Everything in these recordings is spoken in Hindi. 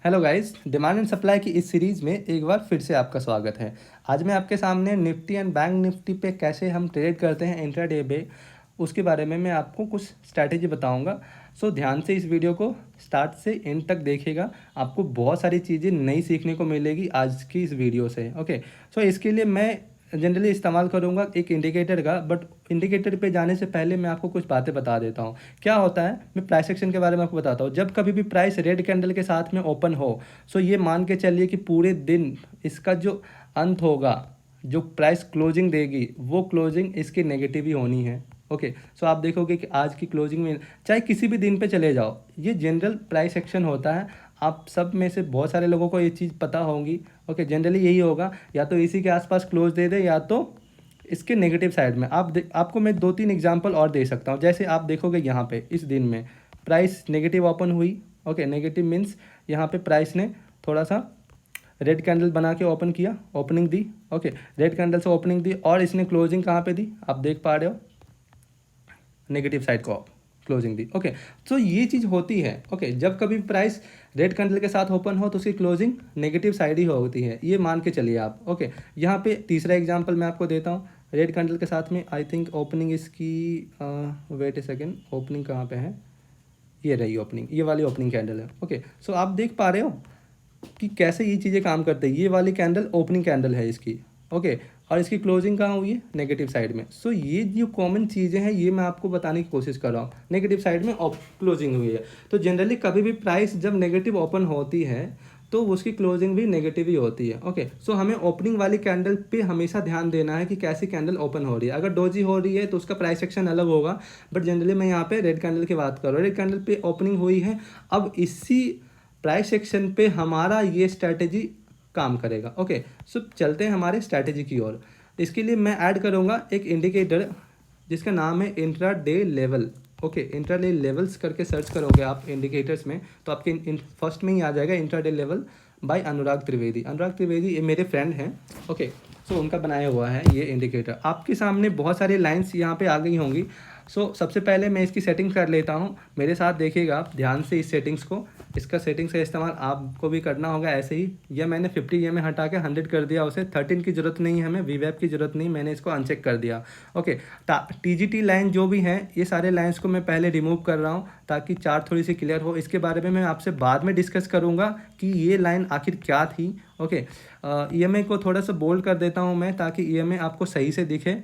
Hello guys, demand and supply की इस सीरीज़ में एक बार फिर से आपका स्वागत है। आज मैं आपके सामने निफ्टी एंड बैंक निफ्टी पे कैसे हम ट्रेड करते हैं इंट्राडे पे, उसके बारे में मैं आपको कुछ स्ट्रैटेजी बताऊंगा। सो ध्यान से इस वीडियो को स्टार्ट से एंड तक देखिएगा। आपको बहुत सारी चीज़ें नई सीखने को मिलेगी आज की इस वीडियो से। ओके, सो इसके लिए मैं जनरली इस्तेमाल करूंगा एक इंडिकेटर का, बट इंडिकेटर पे जाने से पहले मैं आपको कुछ बातें बता देता हूँ। क्या होता है, मैं प्राइस एक्शन के बारे में आपको बताता हूँ। जब कभी भी प्राइस रेड कैंडल के साथ में ओपन हो, सो ये मान के चलिए कि पूरे दिन इसका जो अंत होगा, जो प्राइस क्लोजिंग देगी, वो क्लोजिंग इसकी नेगेटिव ही होनी है। ओके, सो आप देखोगे कि आज की क्लोजिंग में चाहे किसी भी दिन पे चले जाओ, ये जनरल प्राइस एक्शन होता है। आप सब में से बहुत सारे लोगों को ये चीज़ पता होगी। ओके, जनरली यही होगा, या तो इसी के आसपास क्लोज दे दे या तो इसके नेगेटिव साइड में। आपको मैं 2-3 एग्जांपल और दे सकता हूँ। जैसे आप देखोगे यहाँ पे इस दिन में प्राइस नेगेटिव ओपन हुई। ओके, नेगेटिव मीन्स यहाँ पे प्राइस ने थोड़ा सा रेड कैंडल बना के ओपन किया, ओपनिंग दी। ओके, रेड कैंडल से ओपनिंग दी और इसने क्लोजिंग कहाँ पे दी, आप देख पा रहे हो, नेगेटिव साइड को क्लोजिंग दी। ओके, तो ये चीज़ होती है। ओके, जब कभी प्राइस रेड कैंडल के साथ ओपन हो तो उसकी क्लोजिंग नेगेटिव साइड ही होती है, ये मान के चलिए आप। ओके, यहाँ पे तीसरा एग्जांपल मैं आपको देता हूँ। रेड कैंडल के साथ में आई थिंक ओपनिंग इसकी, वेट ए सेकेंड, ओपनिंग कहाँ पे है, ये रही ओपनिंग, ये वाली ओपनिंग कैंडल है। ओके, सो आप देख पा रहे हो कि कैसे ये चीज़ें काम करते हैं। ये वाली कैंडल ओपनिंग कैंडल है इसकी। ओके, और इसकी क्लोजिंग कहाँ हुई है, नेगेटिव साइड में। सो ये जो कॉमन चीज़ें हैं ये मैं आपको बताने की कोशिश कर रहा हूँ। नेगेटिव साइड में क्लोजिंग हुई है, तो जनरली कभी भी प्राइस जब नेगेटिव ओपन होती है तो उसकी क्लोजिंग भी नेगेटिव ही होती है। ओके, सो हमें ओपनिंग वाली कैंडल पे हमेशा ध्यान देना है कि कैसी कैंडल ओपन हो रही है। अगर डोजी हो रही है तो उसका प्राइस एक्शन अलग होगा, बट जनरली मैं यहाँ पे रेड कैंडल की बात कर रहा हूँ। रेड कैंडल पे ओपनिंग हुई है, अब इसी प्राइस सेक्शन पे हमारा ये स्ट्रैटेजी काम करेगा। ओके, सो चलते हैं हमारे स्ट्रैटेजी की ओर। इसके लिए मैं ऐड करूँगा एक इंडिकेटर जिसका नाम है intraday level. Okay, intraday levels करके सर्च करोगे आप इंडिकेटर्स में तो आपके फर्स्ट में ही आ जाएगा इंट्राडे लेवल बाय अनुराग त्रिवेदी। अनुराग त्रिवेदी ये मेरे फ्रेंड हैं। ओके, सो उनका बनाया हुआ है ये इंडिकेटर। आपके सामने बहुत सारी लाइंस यहाँ पे आ गई होंगी। सो सबसे पहले मैं इसकी सेटिंग कर लेता हूँ, मेरे साथ देखिएगा आप ध्यान से इस सेटिंग्स को। इसका सेटिंग्स का इस्तेमाल आपको भी करना होगा ऐसे ही। यह मैंने 50 ये में हटा के 100 कर दिया, उसे 13 की ज़रूरत नहीं है, हमें वीवैप की ज़रूरत नहीं, मैंने इसको अनचेक कर दिया। ओके, टीजीटी लाइन जो भी हैं ये सारे लाइन्स को मैं पहले रिमूव कर रहा हूँ ताकि चार्ट थोड़ी सी क्लियर हो। इसके बारे में मैं आपसे बाद में डिस्कस करूँगा कि ये लाइन आखिर क्या थी। ओके, ईएमए को थोड़ा सा बोल्ड कर देता हूँ मैं ताकि ईएमए आपको सही से दिखे।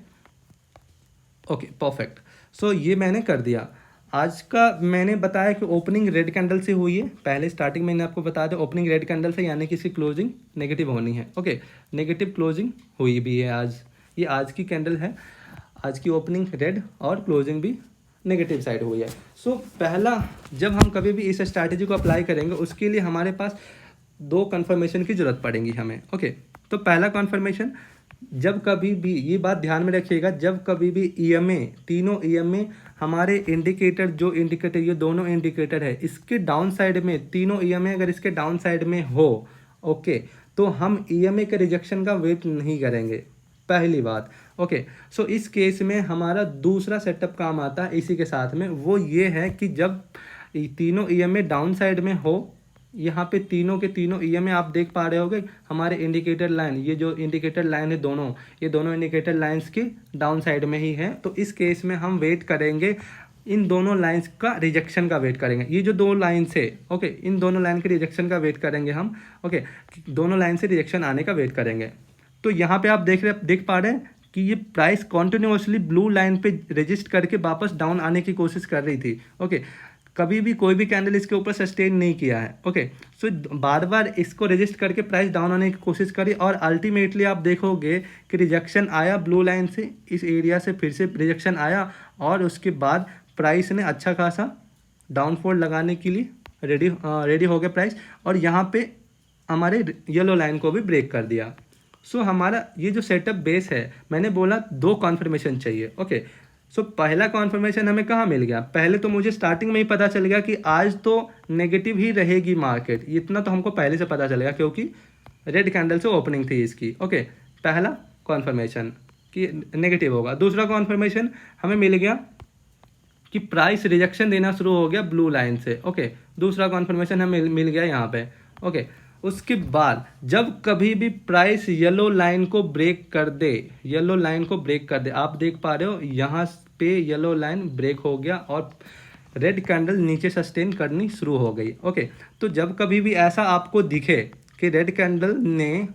Okay, perfect. सो ये मैंने कर दिया। आज का मैंने बताया कि ओपनिंग रेड कैंडल से हुई है। पहले स्टार्टिंग मैंने आपको बता दिया ओपनिंग रेड कैंडल से, यानी कि इसकी क्लोजिंग नेगेटिव होनी है। ओके, नेगेटिव क्लोजिंग हुई भी है आज, ये आज की कैंडल है। आज की ओपनिंग रेड और क्लोजिंग भी नेगेटिव साइड हुई है। सो पहला, जब हम कभी भी इस स्ट्रैटेजी को अप्लाई करेंगे उसके लिए हमारे पास 2 कन्फर्मेशन की ज़रूरत पड़ेगी हमें। ओके, तो पहला कन्फर्मेशन, जब कभी भी ये बात ध्यान में रखिएगा, जब कभी भी ईएमए, तीनों ईएमए हमारे इंडिकेटर, जो इंडिकेटर, ये दोनों इंडिकेटर है, इसके डाउन साइड में, तीनों ईएमए अगर इसके डाउन साइड में हो, ओके, तो हम ईएमए के रिजेक्शन का वेट नहीं करेंगे, पहली बात। ओके, सो इस केस में हमारा दूसरा सेटअप काम आता है इसी के साथ में, वो ये है कि जब तीनों ईएमए डाउन साइड में हो, यहाँ पे तीनों के तीनों ईएमए आप देख पा रहे होगे हमारे इंडिकेटर लाइन, ये जो इंडिकेटर लाइन है दोनों, ये दोनों इंडिकेटर लाइंस की डाउन साइड में ही है। तो इस केस में हम वेट करेंगे, इन दोनों लाइंस का रिजेक्शन का वेट करेंगे। ये जो 2 लाइंस है, ओके, इन दोनों लाइन के रिजेक्शन का वेट करेंगे हम। ओके, दोनों लाइन से रिजेक्शन आने का वेट करेंगे। तो यहाँ पे आप देख पा रहे हैं कि ये प्राइस कॉन्टिन्यूसली ब्लू लाइन पे रजिस्ट करके वापस डाउन आने की कोशिश कर रही थी। ओके, कभी भी कोई भी कैंडल इसके ऊपर सस्टेन नहीं किया है। ओके, सो बार बार इसको रजिस्ट करके प्राइस डाउन आने की कोशिश करी और अल्टीमेटली आप देखोगे कि रिजेक्शन आया ब्लू लाइन से, इस एरिया से फिर से रिजेक्शन आया और उसके बाद प्राइस ने अच्छा खासा डाउनफॉल लगाने के लिए रेडी हो गया प्राइस, और यहाँ पे हमारे येलो लाइन को भी ब्रेक कर दिया। सो हमारा ये जो सेटअप बेस है, मैंने बोला 2 कॉन्फर्मेशन चाहिए। ओके, सो पहला कॉन्फर्मेशन हमें कहाँ मिल गया, पहले तो मुझे स्टार्टिंग में ही पता चल गया कि आज तो नेगेटिव ही रहेगी मार्केट, इतना तो हमको पहले से पता चलेगा क्योंकि रेड कैंडल से ओपनिंग थी इसकी। ओके, पहला कॉन्फर्मेशन कि नेगेटिव होगा। दूसरा कॉन्फर्मेशन हमें मिल गया कि प्राइस रिजेक्शन देना शुरू हो गया ब्लू लाइन से। ओके, दूसरा कॉन्फर्मेशन हमें मिल गया यहाँ पे। ओके, उसके बाद जब कभी भी प्राइस येलो लाइन को ब्रेक कर दे, येलो लाइन को ब्रेक कर दे, आप देख पा रहे हो यहाँ पे येलो लाइन ब्रेक हो गया और रेड कैंडल नीचे सस्टेन करनी शुरू हो गई। ओके, तो जब कभी भी ऐसा आपको दिखे कि रेड कैंडल ने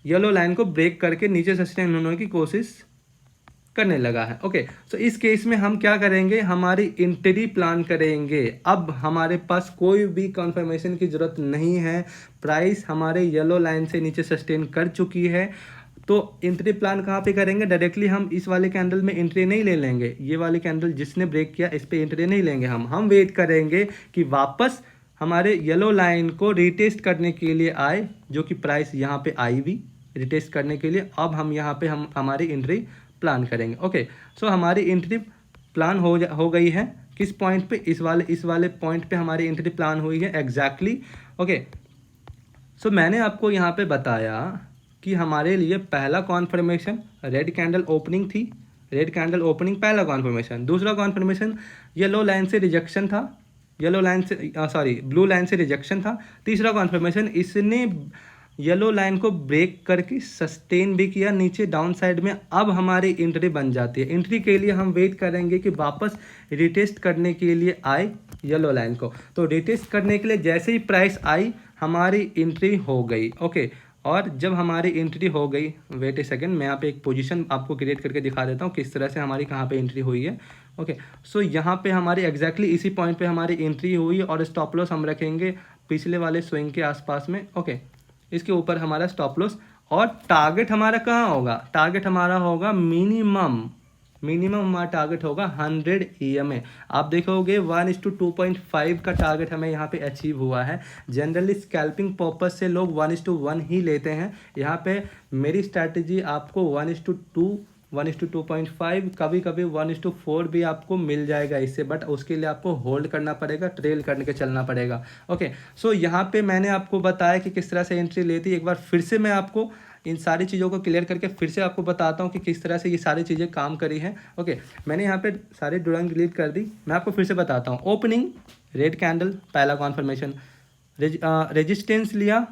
येलो लाइन को ब्रेक करके नीचे सस्टेन होने की कोशिश करने लगा है, ओके, तो इस केस में हम क्या करेंगे, हमारी एंट्री प्लान करेंगे। अब हमारे पास कोई भी कंफर्मेशन की ज़रूरत नहीं है, प्राइस हमारे येलो लाइन से नीचे सस्टेन कर चुकी है, तो एंट्री प्लान कहाँ पे करेंगे, डायरेक्टली हम इस वाले कैंडल में एंट्री नहीं ले लेंगे, ये वाली कैंडल जिसने ब्रेक किया इस पर एंट्री नहीं लेंगे, हम वेट करेंगे कि वापस हमारे येलो लाइन को रिटेस्ट करने के लिए आए, जो कि प्राइस यहाँ पे आई भी रिटेस्ट करने के लिए। अब हम यहाँ पे हम हमारी एंट्री प्लान करेंगे। ओके, सो हमारी एंट्री प्लान हो गई है किस पॉइंट पे, इस वाले पॉइंट पे हमारी एंट्री प्लान हुई है एग्जैक्टली। ओके, सो मैंने आपको यहाँ पे बताया कि हमारे लिए पहला कॉन्फर्मेशन रेड कैंडल ओपनिंग थी, रेड कैंडल ओपनिंग पहला कॉन्फर्मेशन। दूसरा कॉन्फर्मेशन येलो लाइन से रिजेक्शन था, येलो लाइन से ब्लू लाइन से रिजेक्शन था। तीसरा कॉन्फर्मेशन इसने येलो लाइन को ब्रेक करके सस्टेन भी किया नीचे डाउन साइड में, अब हमारी एंट्री बन जाती है। एंट्री के लिए हम वेट करेंगे कि वापस रिटेस्ट करने के लिए आए येलो लाइन को, तो रिटेस्ट करने के लिए जैसे ही प्राइस आई हमारी एंट्री हो गई। ओके, और जब हमारी एंट्री हो गई, वेट ए सेकेंड, मैं यहाँ पे एक पोजीशन आपको क्रिएट करके दिखा देता हूँ किस तरह से हमारी कहाँ पे एंट्री हुई है। ओके, सो यहाँ पे हमारी एग्जैक्टली इसी पॉइंट पे हमारी एंट्री हुई और स्टॉप लॉस हम रखेंगे पिछले वाले स्विंग के आसपास में। ओके, इसके ऊपर हमारा स्टॉप लॉस और टारगेट हमारा कहाँ होगा, टारगेट हमारा होगा मिनिमम हमारा टारगेट होगा 100 EMA। आप देखोगे 1:2.5 का टारगेट हमें यहाँ पे अचीव हुआ है। जनरली स्कैल्पिंग पर्पज से लोग 1:1 ही लेते हैं, यहाँ पे मेरी स्ट्रैटेजी आपको 1:2 1:2.5 कभी कभी 1:4 भी आपको मिल जाएगा इससे, बट उसके लिए आपको होल्ड करना पड़ेगा, ट्रेल करके चलना पड़ेगा। ओके, सो यहाँ पे मैंने आपको बताया कि किस तरह से एंट्री लेती है। एक बार फिर से मैं आपको इन सारी चीज़ों को क्लियर करके फिर से आपको बताता हूँ कि किस तरह से ये सारी चीज़ें काम करी हैं। ओके, मैंने यहाँ पे सारी ड्राइंग डिलीट कर दी, मैं आपको फिर से बताता हूँ। ओपनिंग रेड कैंडल पहला कॉन्फर्मेशन, रेजिस्टेंस लिया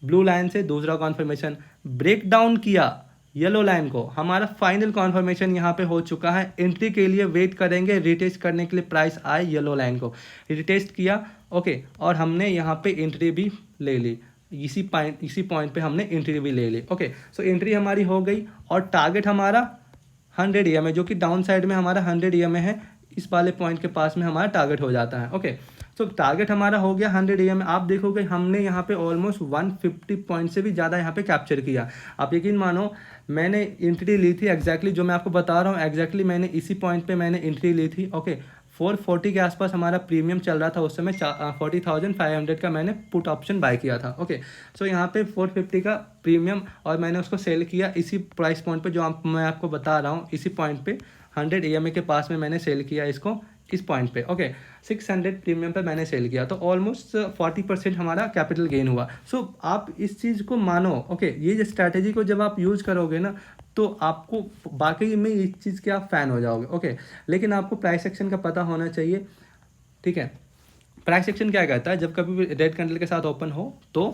ब्लू लाइन से दूसरा कॉन्फर्मेशन, ब्रेक डाउन किया येलो लाइन को, हमारा फाइनल कॉन्फर्मेशन यहाँ पे हो चुका है। एंट्री के लिए वेट करेंगे रिटेस्ट करने के लिए प्राइस आए येलो लाइन को, रिटेस्ट किया। ओके, और हमने यहाँ पे एंट्री भी ले ली, इसी पॉइंट पे हमने एंट्री भी ले ली। ओके, सो एंट्री हमारी हो गई और टारगेट हमारा 100 EMA, जो कि डाउन साइड में हमारा 100 EMA है, इस वाले पॉइंट के पास में हमारा टारगेट हो जाता है। ओके, सो टारगेट हमारा हो गया 100 EMA। आप देखोगे हमने यहाँ पे ऑलमोस्ट 150 पॉइंट से भी ज़्यादा यहाँ पे कैप्चर किया। आप यकीन मानो मैंने एंट्री ली थी एग्जैक्टली जो मैं आपको बता रहा हूँ, एग्जैक्टली मैंने इसी पॉइंट पे मैंने एंट्री ली थी। ओके, 440 के आसपास हमारा प्रीमियम चल रहा था उस समय, 40,500 का मैंने पुट ऑप्शन बाय किया था। ओके, सो यहाँ पे 450 का प्रीमियम और मैंने उसको सेल किया इसी प्राइस पॉइंट पे जो मैं आपको बता रहा हूँ, इसी पॉइंट पे 100 EMA के पास में मैंने सेल किया इसको, इस पॉइंट पे। ओके, 600 प्रीमियम पे मैंने सेल किया, तो ऑलमोस्ट 40% हमारा कैपिटल गेन हुआ। सो आप इस चीज़ को मानो। ओके, ये स्ट्रैटेजी को जब आप यूज़ करोगे ना तो आपको बाकी में इस चीज़ के आप फ़ैन हो जाओगे। ओके, लेकिन आपको प्राइस एक्शन का पता होना चाहिए, ठीक है। प्राइस एक्शन क्या कहता है, जब कभी भी रेड कैंडल के साथ ओपन हो तो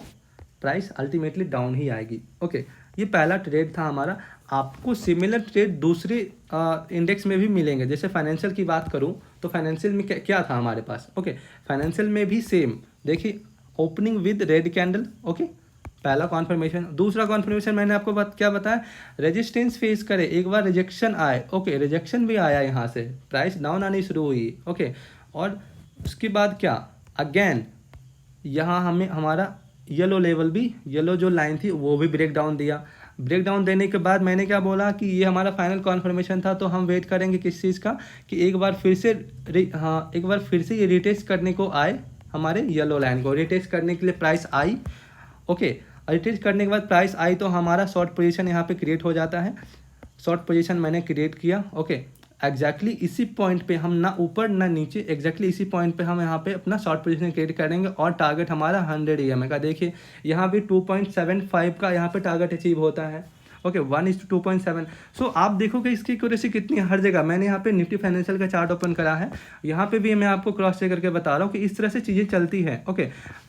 प्राइस अल्टीमेटली डाउन ही आएगी। ओके, ये पहला ट्रेड था हमारा। आपको सिमिलर ट्रेड दूसरे इंडेक्स में भी मिलेंगे। जैसे फाइनेंशियल की बात करूं तो फाइनेंशियल में क्या था हमारे पास। ओके, फाइनेंशियल में भी सेम, देखिए opening with red candle. Okay, पहला कॉन्फर्मेशन। दूसरा कॉन्फर्मेशन मैंने आपको क्या बताया, रेजिस्टेंस फेस करे, एक बार रिजेक्शन आए। ओके, रिजेक्शन भी आया, यहाँ से प्राइस डाउन आनी शुरू हुई। ओके, और उसके बाद क्या, अगेन यहाँ हमें हमारा येलो लेवल भी, येलो जो लाइन थी वो भी ब्रेक डाउन दिया। ब्रेक डाउन देने के बाद मैंने क्या बोला कि ये हमारा फाइनल कॉन्फर्मेशन था, तो हम वेट करेंगे किस चीज़ का, कि एक बार फिर से ये रिटेस्ट करने को आए हमारे येलो लाइन को। रिटेस्ट करने के लिए प्राइस आई। ओके, रिटेस्ट करने के बाद प्राइस आई तो हमारा शॉर्ट पोजीशन यहाँ पे क्रिएट हो जाता है। शॉर्ट पोजीशन मैंने क्रिएट किया। ओके, एग्जैक्टली इसी पॉइंट पे हम ना ऊपर ना नीचे, एग्जैक्टली इसी पॉइंट पे हम यहाँ पे अपना शॉर्ट पोजीशन क्रिएट करेंगे और टारगेट हमारा 100 EMA का। देखिए यहाँ भी 2.75 का यहाँ पे टारगेट अचीव होता है। ओके 1:2.7। सो आप देखोगे इसकी एक्यूरेसी कितनी है हर जगह। मैंने यहाँ पे निफ्टी फाइनेंशियल का चार्ट ओपन करा है, यहाँ पे भी मैं आपको क्रॉस चेक करके बता रहा हूँ कि इस तरह से चीज़ें चलती है। ओके,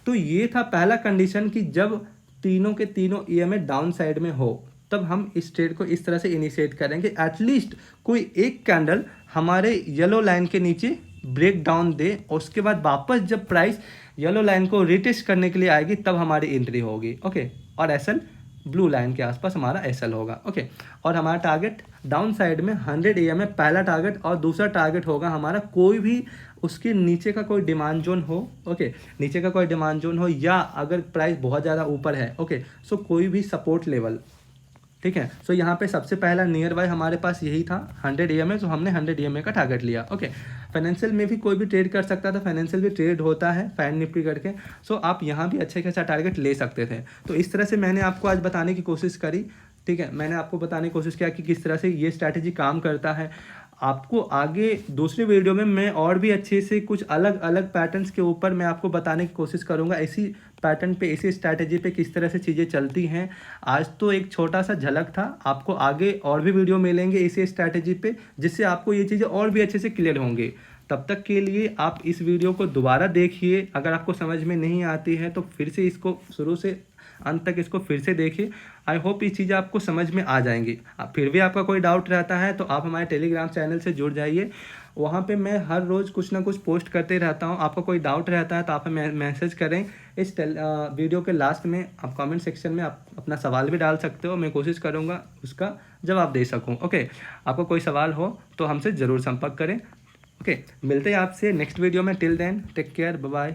तो ये था पहला कंडीशन कि जब तीनों के तीनों ईएमए डाउन साइड में हो तब हम इस ट्रेड को इस तरह से इनिशिएट करेंगे। एटलीस्ट कोई एक कैंडल हमारे येलो लाइन के नीचे ब्रेक डाउन दे और उसके बाद वापस जब प्राइस येलो लाइन को रिटेस्ट करने के लिए आएगी तब हमारी एंट्री होगी। ओके, और एसएल ब्लू लाइन के आसपास हमारा एसएल होगा। ओके, और हमारा टारगेट डाउन साइड में 100 एएम में पहला टारगेट, और दूसरा टारगेट होगा हमारा कोई भी उसके नीचे का कोई डिमांड जोन हो। ओके, नीचे का कोई डिमांड जोन हो या अगर प्राइस बहुत ज़्यादा ऊपर है। ओके, सो कोई भी सपोर्ट लेवल, ठीक है। सो यहाँ पे सबसे पहला नियर बाय हमारे पास यही था 100 EMA, तो हमने 100 EMA का टारगेट लिया। ओके, फाइनेंशियल में भी कोई भी ट्रेड कर सकता था, फाइनेंशियल भी ट्रेड होता है फैन निफ्टी करके। सो आप यहाँ भी अच्छे खासा टारगेट ले सकते थे। तो इस तरह से मैंने आपको आज बताने की कोशिश करी, ठीक है। मैंने आपको बताने की कोशिश किया कि किस तरह से ये स्ट्रैटेजी काम करता है। आपको आगे दूसरी वीडियो में मैं और भी अच्छे से कुछ अलग अलग पैटर्न्स के ऊपर मैं आपको बताने की कोशिश करूंगा, इसी पैटर्न पे, इसी स्ट्रैटेजी पे किस तरह से चीज़ें चलती हैं। आज तो एक छोटा सा झलक था, आपको आगे और भी वीडियो मिलेंगे इसी स्ट्रैटेजी पे, जिससे आपको ये चीज़ें और भी अच्छे से क्लियर होंगे। तब तक के लिए आप इस वीडियो को दोबारा देखिए, अगर आपको समझ में नहीं आती है तो फिर से इसको शुरू से अंत तक इसको फिर से देखिए। आई होप ये चीज़ें आपको समझ में आ जाएंगी। फिर भी आपका कोई डाउट रहता है तो आप हमारे टेलीग्राम चैनल से जुड़ जाइए, वहाँ पे मैं हर रोज़ कुछ ना कुछ पोस्ट करते रहता हूँ। आपका कोई डाउट रहता है तो आप हमें मैसेज करें। इस वीडियो के लास्ट में आप कमेंट सेक्शन में आप अपना सवाल भी डाल सकते हो, मैं कोशिश करूँगा उसका जवाब दे सकूँ। ओके, आपको कोई सवाल हो तो हमसे ज़रूर संपर्क करें। ओके, मिलते हैं आपसे नेक्स्ट वीडियो में। Till then take care, bye bye.